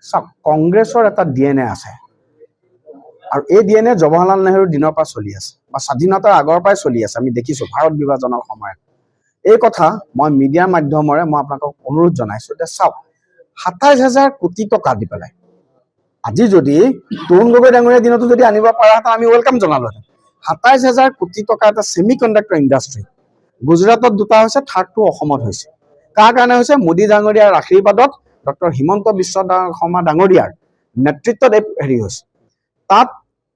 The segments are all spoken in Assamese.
চাওক কংগ্ৰেছৰ এটা ডিএনএ আছে আৰু এই ডিএনএ জৱাহৰলাল নেহৰুৰ দিনৰ পৰা চলি আছে বা স্বাধীনতাৰ আগৰ পৰাই চলি আছে। আমি দেখিছো ভাৰত বিভাজনৰ সময়ত এই কথা মই মিডিয়াৰ মাধ্যমেৰে মই আপোনালোকক অনুৰোধ জনাইছো যে চাওক ২৭,০০০ কোটি টকা দি পেলাই আজি যদি তৰুণ গগৈ ডাঙৰীয়া দিনতো যদি আনিব পৰা হেঁতেন আমি ৱেলকাম জনালোহেঁতেন। ২৭,০০০ কোটি টকা এটা ছেমি কণ্ডাক্টৰ ইণ্ডাষ্ট্ৰী গুজৰাটত দুটা হৈছে, থাৰ্ডটো অসমত হৈছে। কাৰ কাৰণে হৈছে? মোদী ডাঙৰীয়াৰ আশীৰ্বাদত ডক্টৰ হিমন্ত বিশ্ব শৰ্মা ডাঙৰীয়াৰ নেতৃত্বত হেৰি হৈছে। তাত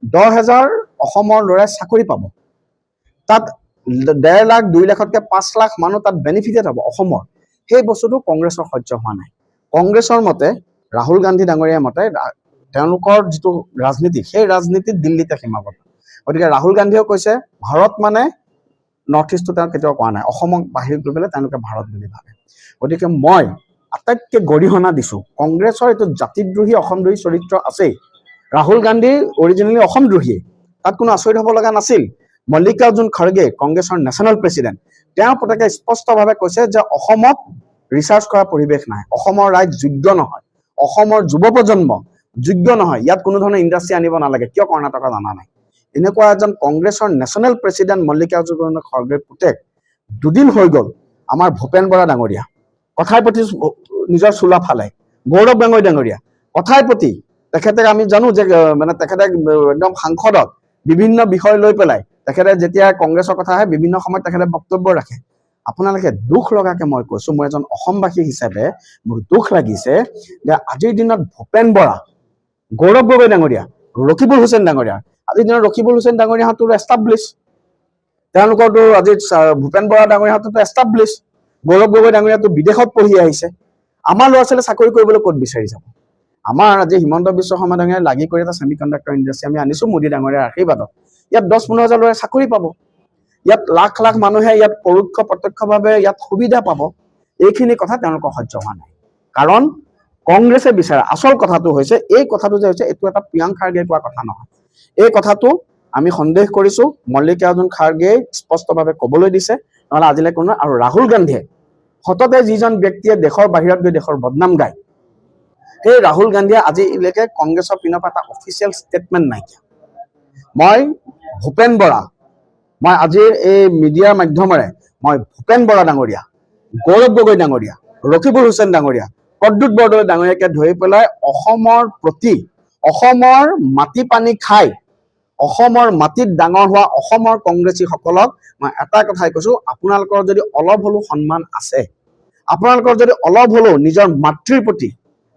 ১০,০০০ অসমৰ ল'ৰাই চাকৰি পাব। তাত ১.৫ লাখ ২ লাখতকৈ ৫ লাখ মানুহ তাত বেনিফিটেড হ'ব অসমৰ। সেই বস্তুটো কংগ্ৰেছৰ সহ্য হোৱা নাই। কংগ্ৰেছৰ মতে ৰাহুল গান্ধী ডাঙৰীয়াৰ মতে তেওঁলোকৰ যিটো ৰাজনীতি সেই ৰাজনীতিত দিল্লীতে সীমাবদ্ধ। গতিকে ৰাহুল গান্ধীয়েও কৈছে ভাৰত মানে নৰ্থ ইষ্টটো তেওঁ কেতিয়াও কোৱা নাই, অসমক বাহিৰ কৰি পেলাই তেওঁলোকে ভাৰত বুলি ভাবে। গতিকে মই আটাইতকৈ গৰিহণা দিছোঁ কংগ্ৰেছৰ এইটো জাতিদ্ৰোহী অসমদ্ৰোহী চৰিত্ৰ আছেই। ৰাহুল গান্ধী অৰিজিনেলি অসমদ্ৰোহী, তাত কোনো আচৰিত হ'ব লগা নাছিল। মল্লিকাৰ্জুন খৰ্গে কংগ্ৰেছৰ নেশ্যনেল প্ৰেচিডেণ্ট, তেওঁ পতকে স্পষ্টভাৱে কৈছে যে অসমত ৰিচাৰ্চ কৰা পৰিৱেশ নাই, অসমৰ ৰাইজ যোগ্য নহয়, অসমৰ যুৱ প্ৰজন্ম যোগ্য নহয়, ইয়াত কোনো ধৰণৰ ইণ্ডাষ্ট্ৰী আনিব নালাগে, কিয় কৰ্ণাটকত অনা নাই। এনেকুৱা এজন কংগ্ৰেছৰ নেশ্যনেল প্ৰেচিডেণ্ট মল্লিকাৰ্জুন খৰ্গেৰ পুতেক দুদিন হৈ গ'ল আমাৰ ভূপেন বৰা ডাঙৰীয়া কথাই প্ৰতি নিজৰ চোলা ফালে, গৌৰৱ গগৈ ডাঙৰীয়া কথাই প্ৰতি তেখেতে আমি জানো যে মানে তেখেতে একদম সাংসদত বিভিন্ন বিষয় লৈ পেলাই তেখেতে যেতিয়া কংগ্ৰেছৰ কথা আহে বিভিন্ন সময়ত তেখেতে বক্তব্য ৰাখে। আপোনালোকে দুখ লগাকে মই কৈছো, মই এজন অসমবাসী হিচাপে মোৰ দুখ লাগিছে যে আজিৰ দিনত ভূপেন বৰা, গৌৰৱ গগৈ ডাঙৰীয়া, ৰকিবুল হুছেইন ডাঙৰীয়া, আজিৰ দিনত ৰকিবুল হুছেইন ডাঙৰীয়াহঁতো এষ্টাব্লিছ, তেওঁলোকৰতো আজি ভূপেন বৰা ডাঙৰীয়াহঁতো এষ্টাব্লিছ, গৌৰৱ গগৈ ডাঙৰীয়াতো বিদেশত পঢ়ি আহিছে। আমাৰ ল'ৰা ছোৱালীয়ে চাকৰি কৰিবলৈ ক'ত বিচাৰি যাব? আমাৰ আজি হিমন্ত বিশ্ব শৰ্মা ডাঙৰীয়াই লাগি কৰি এটা ছেমি কণ্ডাক্টৰ ইণ্ডাষ্ট্ৰী আমি আনিছো মোদী ডাঙৰীয়াৰ আশীৰ্বাদত। ইয়াত ১০-১৫,০০০ ল'ৰাই চাকৰি পাব, ইয়াত লাখ লাখ মানুহে ইয়াত পৰোক্ষ প্ৰত্যক্ষভাৱে ইয়াত সুবিধা পাব। এইখিনি কথা তেওঁলোকৰ সহ্য হোৱা নাই। কাৰণ কংগ্ৰেছে বিচাৰে আচল কথাটো হৈছে এই কথাটো যে হৈছে এইটো এটা প্ৰিয়াংক খাৰ্গে কোৱা কথা নহয়। এই কথাটো আমি সন্দেহ কৰিছো মল্লিকাৰ্জুন খাৰ্গে স্পষ্টভাৱে ক'বলৈ দিছে, নহ'লে আজিলৈ কোনো। আৰু ৰাহুল গান্ধীয়ে সততে যিজন ব্যক্তিয়ে দেশৰ বাহিৰত গৈ দেশৰ বদনাম গায়, সেই ৰাহুল গান্ধীয়ে আজিলৈকে কংগ্ৰেছৰ পিনৰ পৰা এটা অফিচিয়েল ষ্টেটমেণ্ট নাইকিয়া। মই ভূপেন বৰা, মই আজিৰ এই মিডিয়াৰ মাধ্যমেৰে মই ভূপেন বৰা ডাঙৰীয়া, গৌৰৱ গগৈ ডাঙৰীয়া, ৰকিবুল হুছেইন ডাঙৰীয়া, প্ৰদ্যুৎ বৰদলৈ ডাঙৰীয়াকে ধৰি পেলাই অসমৰ প্ৰতি, অসমৰ মাটি পানী খাই অসমৰ মাটিত ডাঙৰ হোৱা অসমৰ কংগ্ৰেছীসকলক মই এটা কথাই কৈছো, আপোনালোকৰ যদি অলপ হ'লেও সন্মান আছে, আপোনালোকৰ যদি অলপ হ'লেও নিজৰ মাতৃৰ প্ৰতি,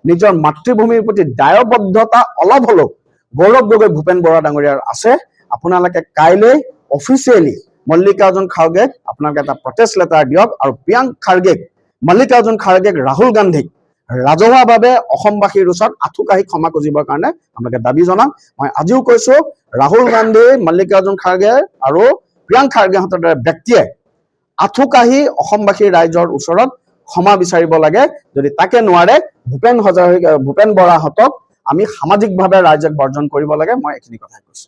নিজৰ মাতৃভূমিৰ প্ৰতি দায়বদ্ধতা অলপ হ'লেও গৌৰৱ গগৈ ভূপেন বৰা ডাঙৰীয়াৰ আছে, আপোনালোকে কাইলৈ অফিচিয়েলি মল্লিকাৰ্জুন খাৰ্গেক আপোনালোকে এটা প্ৰটেষ্ট লেটাৰ দিয়ক আৰু প্ৰিয়াংক খাৰ্গেক, মল্লিকাৰ্জুন খাৰ্গেক, ৰাহুল গান্ধীক ৰাজহুৱাভাৱে অসমবাসীৰ ওচৰত আঁঠু কাঢ়ি ক্ষমা খুজিবৰ কাৰণে আপোনালোকে দাবী জনাওক। মই আজিও কৈছো ৰাহুল গান্ধী, মল্লিকাৰ্জুন খাৰ্গে আৰু প্ৰিয়াংক খাৰ্গেহঁতৰ দৰে ব্যক্তিয়ে আঁঠু কাঢ়ি অসমবাসীৰ ৰাইজৰ ওচৰত ক্ষমা বিচাৰিব লাগে। যদি তাকে নোৱাৰে ভূপেন বৰাহঁতক আমি সামাজিকভাৱে ৰাইজক বৰ্জন কৰিব লাগে। মই এইখিনি কথাই কৈছো।